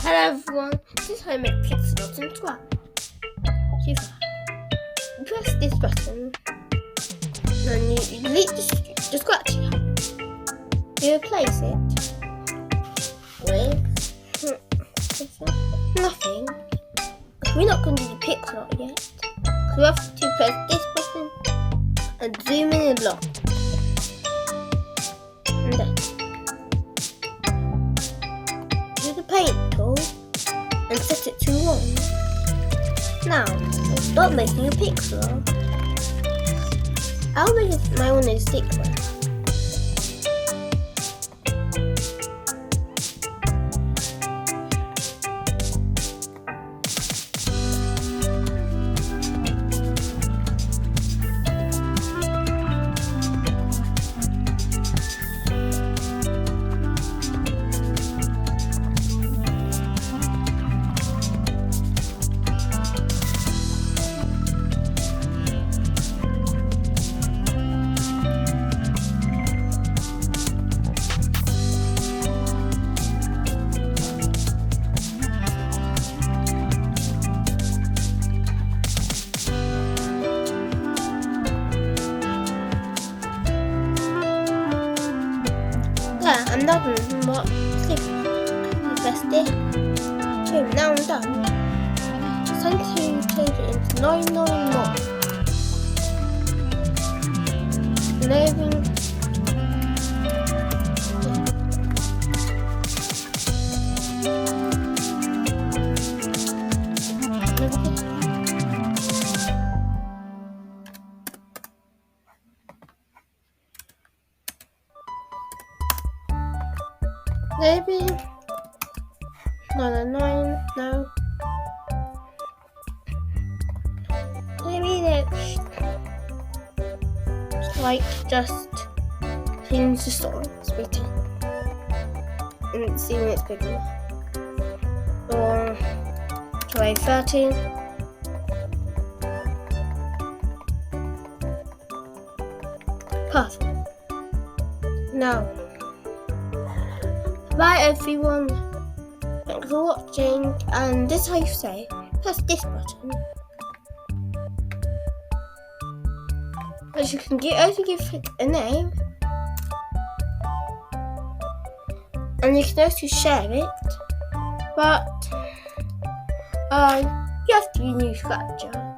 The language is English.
Hello everyone, this is how I make pixels in Scratch. You press this button and you delete the Scratch you have. You replace it with nothing. We're not going to do the pixel art yet. So we have to press this button and zoom in a lot. And then use the paint tool and set it to 1. Now, start making a pixel art. I'll make my one in stick one. Yeah, I'm done. What? Press this. Boom, now I'm done. It's time to change it into 999. 11. Maybe 999, no. Maybe that's like just change the story, it's better. And see when it's big enough. Or try 13. Perfect. Now. Bye everyone, thanks for watching, and this is how you say, press this button. As you can also give it a name, and you can also share it, but you have to be a new Scratcher.